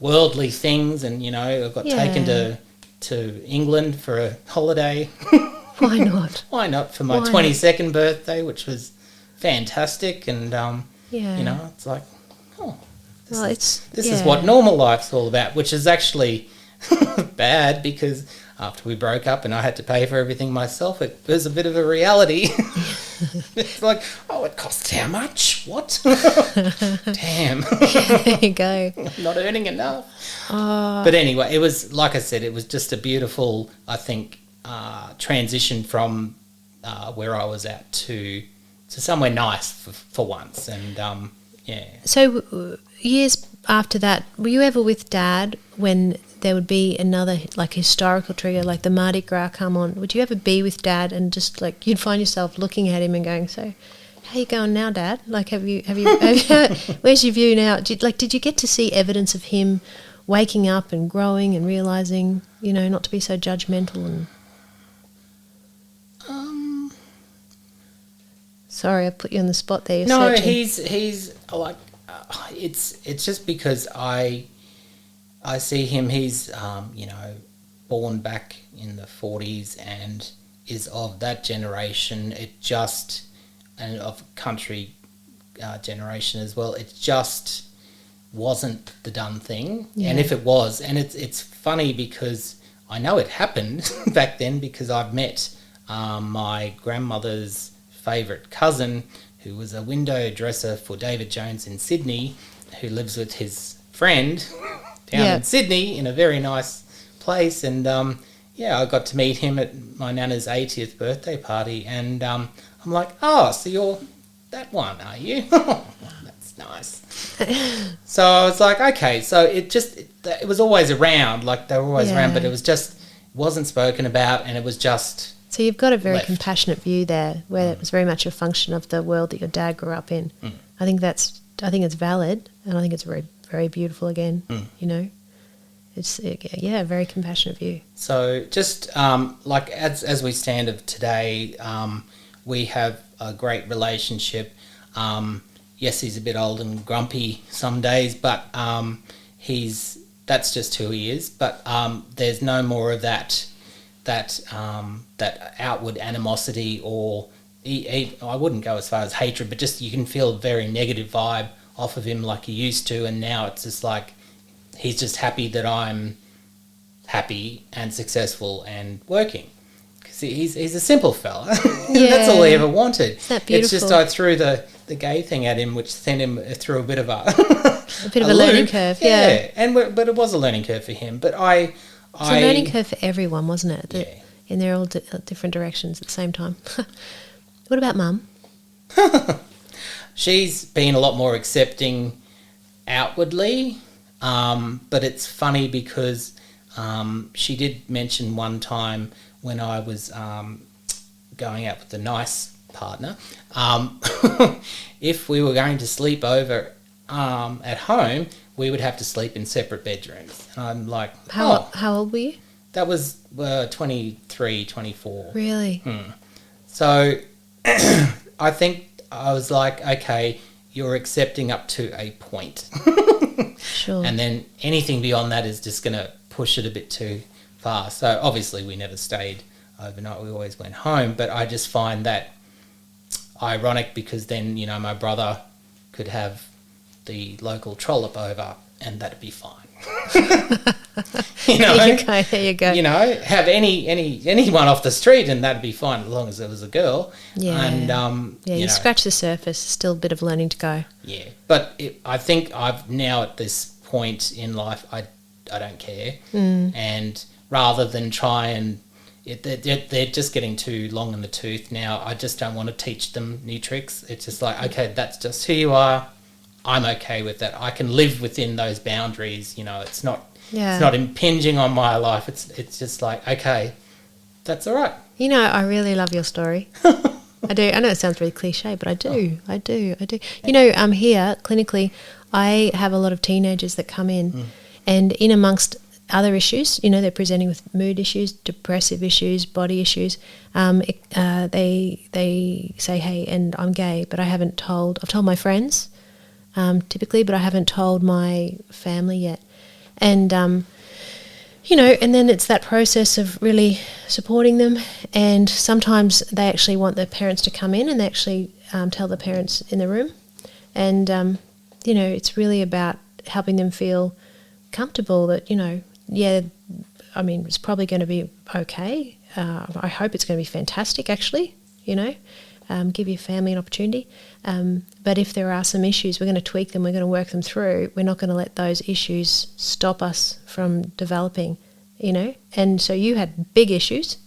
worldly things, and I got taken to England for a holiday. Why not? Why not for my 22nd birthday, which was fantastic, and it's like, this is what normal life's all about, which is actually bad because after we broke up and I had to pay for everything myself, it was a bit of a reality. It's like, it costs how much? What? Damn. There you go. Not earning enough. But anyway, it was, like I said, it was just a beautiful, I think, transition from where I was at to somewhere nice for once. And, So years after that, were you ever with Dad when there would be another historical trigger, like the Mardi Gras come on? Would you ever be with Dad and just you'd find yourself looking at him and going, so how you going now, Dad? Have you where's your view now? Did you get to see evidence of him waking up and growing and realising, not to be so judgmental? And sorry, I put you on the spot there. No, he's like, it's just because I see him. He's born back in the 40s and is of that generation. And of country generation as well. It just wasn't the done thing. Yeah. And if it was, and it's funny because I know it happened back then because I've met my grandmother's favourite cousin, who was a window dresser for David Jones in Sydney, who lives with his friend down in Sydney in a very nice place. And I got to meet him at my nana's 80th birthday party, and I'm like, so you're that one, are you? That's nice. So I was like, okay, so it was always around, they were always around, but it was just wasn't spoken about, and it was just. So you've got a very compassionate view there, where it was very much a function of the world that your dad grew up in. I think it's valid, and I think it's very, very beautiful again. It's a very compassionate view. So just as we stand of today, we have a great relationship. Yes, he's a bit old and grumpy some days, but that's just who he is. But there's no more of that outward animosity, or I wouldn't go as far as hatred, but just you can feel a very negative vibe off of him like he used to, and now it's just like he's just happy that I'm happy and successful and working, because he's a simple fella. That's all he ever wanted. Isn't that beautiful? It's just I threw the gay thing at him, which sent him through a bit of a learning curve. Yeah. But it was a learning curve for him. But it's a learning curve for everyone, wasn't it? And they're all different directions at the same time. What about Mum? She's been a lot more accepting outwardly, but it's funny because she did mention one time when I was going out with a nice partner, if we were going to sleep over at home, we would have to sleep in separate bedrooms. And I'm like, how old were you? That was 23, 24. Really? So I think I was like, okay, you're accepting up to a point. Sure. And then anything beyond that is just going to push it a bit too far. So obviously we never stayed overnight. We always went home. But I just find that ironic because then, you know, my brother could have the local trollop over and that'd be fine. There you go. You know, have anyone off the street and that'd be fine as long as it was a girl. Yeah. And you scratch the surface. Still a bit of learning to go. Yeah, but I think I've now at this point in life, I don't care, and rather than try and they're just getting too long in the tooth now. I just don't want to teach them new tricks. It's just like, okay, that's just who you are. I'm okay with that. I can live within those boundaries. You know, it's not impinging on my life. It's just like, okay, that's all right. You know, I really love your story. I do. I know it sounds really cliche, but I do. I do. You know, here clinically, I have a lot of teenagers that come in, and in amongst other issues, you know, they're presenting with mood issues, depressive issues, body issues. They say, hey, and I'm gay, but I've told my friends. Typically, but I haven't told my family yet. And, you know, and then it's that process of really supporting them. And sometimes they actually want their parents to come in and they actually tell the parents in the room. And, you know, it's really about helping them feel comfortable that, you know, I mean, it's probably going to be okay. I hope it's going to be fantastic, actually, you know. Give your family an opportunity. But if there are some issues, we're going to tweak them, we're going to work them through. We're not going to let those issues stop us from developing, you know. And so you had big issues,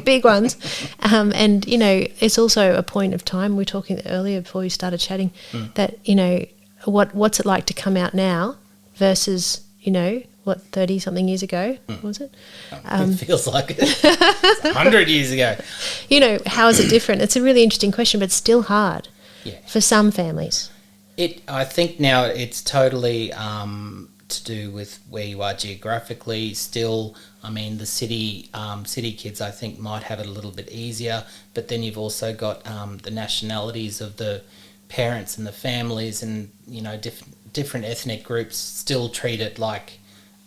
big ones. And, you know, it's also a point of time. We were talking earlier before we started chatting that, you know, what's it like to come out now versus, you know, 30-something years ago, was it? It feels like it. It's 100 years ago. You know, how is it different? It's a really interesting question, but it's still hard for some families. I think now it's totally to do with where you are geographically. Still, I mean, the city kids, I think, might have it a little bit easier, but then you've also got the nationalities of the parents and the families and, you know, different ethnic groups still treat it like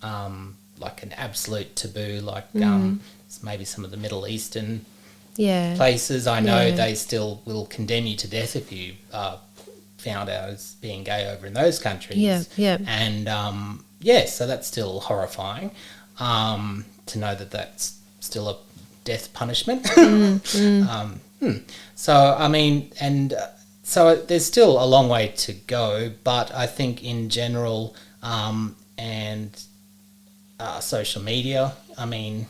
an absolute taboo, like maybe some of the Middle Eastern places. I know they still will condemn you to death if you found out as being gay over in those countries. And so that's still horrifying to know that that's still a death punishment. So I mean, and so there's still a long way to go, but I think in general and social media, I mean,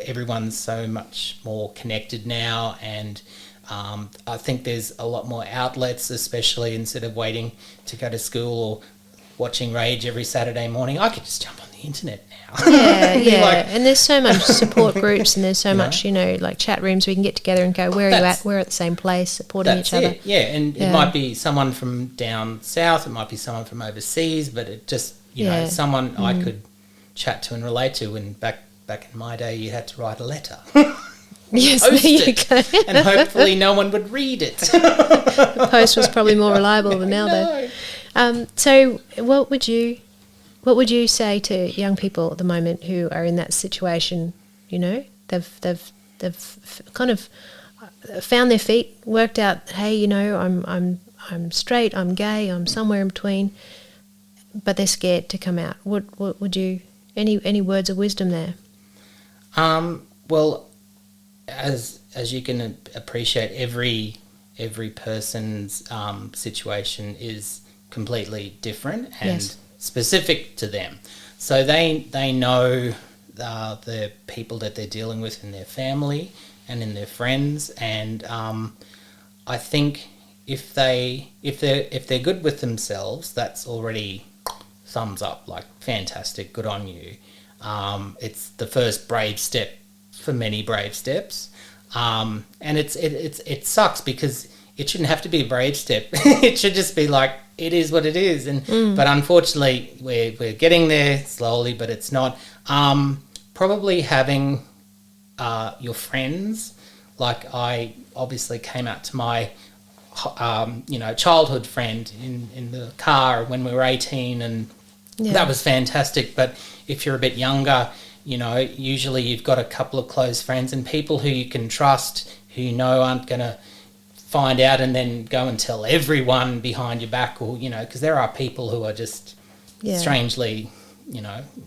everyone's so much more connected now, and I think there's a lot more outlets, especially instead of waiting to go to school or watching Rage every Saturday morning. I could just jump on the internet now. And there's so much support groups, and there's so much, you know, like chat rooms we can get together and go, where are you at? We're at the same place, supporting each other. It might be someone from down south, it might be someone from overseas, but it just, you know, someone I could chat to and relate to. And back in my day, you had to write a letter. Yes, there you go. And hopefully no one would read it. The post was probably more reliable than now, though. So what would you say to young people at the moment who are in that situation? You know, they've kind of found their feet, worked out, hey, you know, I'm straight, I'm gay, I'm somewhere in between, but they're scared to come out. What would you, any words of wisdom there? Well, as you can appreciate, every person's situation is completely different and specific to them. So they know the people that they're dealing with in their family and in their friends, and I think if they're good with themselves, that's already thumbs up, like fantastic, good on you. It's the first brave step for many brave steps, and it sucks because it shouldn't have to be a brave step. It should just be like, it is what it is, but unfortunately we're getting there slowly, but it's not. Probably having your friends, like I obviously came out to my childhood friend in the car when we were 18, and that was fantastic. But if you're a bit younger, usually you've got a couple of close friends and people who you can trust, who you know aren't going to find out and then go and tell everyone behind your back, or because there are people who are just strangely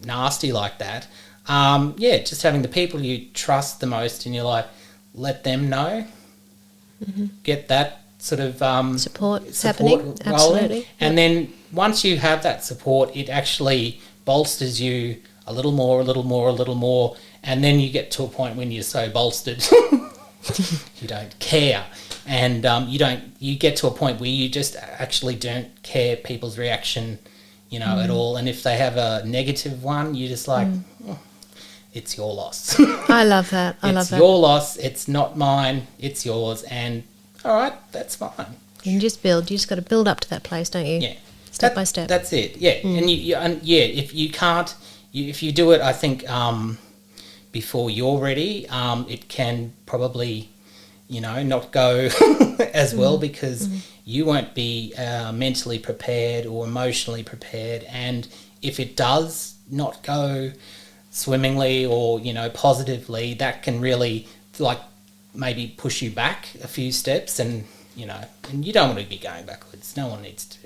nasty like that. Just having the people you trust the most in your life, let them know, get that sort of support happening, rolling. absolutely. And then once you have that support, it actually bolsters you a little more, and then you get to a point when you're so bolstered you don't care, and you get to a point where you just actually don't care people's reaction at all. And if they have a negative one, you're just like, it's your loss. I love that. It's your loss. It's not mine. It's yours. And all right, that's fine. You just build. You just got to build up to that place, don't you? Yeah. Step by step. That's it. Yeah. And if you can't, if you do it, I think before you're ready, it can probably, not go as well, because you won't be mentally prepared or emotionally prepared. And if it does not go swimmingly or positively, that can really maybe push you back a few steps, and and you don't want to be going backwards. No one needs to.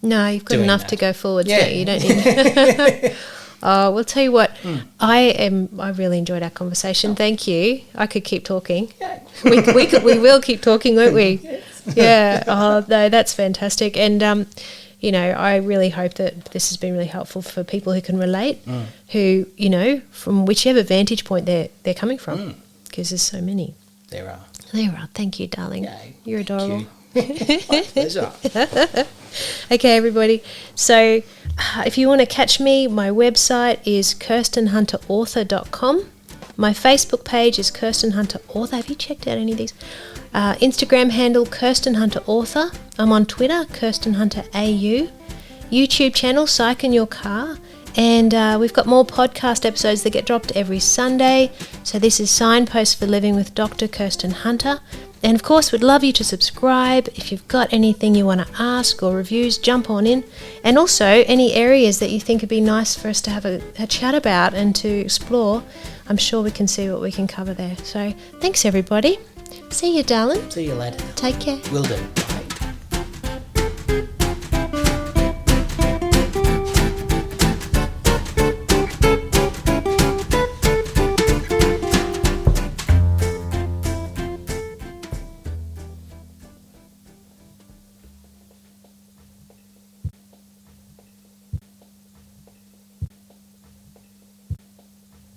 No, you've got enough to go forwards. Yeah, you don't need. We'll tell you what. I really enjoyed our conversation. Thank you. I could keep talking. Yeah. We will keep talking, won't we? Yes. Yeah. Oh no, that's fantastic. And I really hope that this has been really helpful for people who can relate, who, from whichever vantage point they're coming from, because there's so many. There are. Thank you, darling. Yay. You're adorable. My pleasure. Okay, everybody. So if you want to catch me, my website is kirstenhunterauthor.com. My Facebook page is Kirsten Hunter Author. Have you checked out any of these? Instagram handle, Kirsten Hunter Author. I'm on Twitter, Kirsten Hunter AU. YouTube channel, Psych in Your Car. And we've got more podcast episodes that get dropped every Sunday. So this is Signpost for Living with Dr. Kirsten Hunter. And of course, we'd love you to subscribe. If you've got anything you want to ask or reviews, jump on in. And also, any areas that you think would be nice for us to have a chat about and to explore, I'm sure we can see what we can cover there. So thanks, everybody. See you, darling. See you later. Take care. Will do.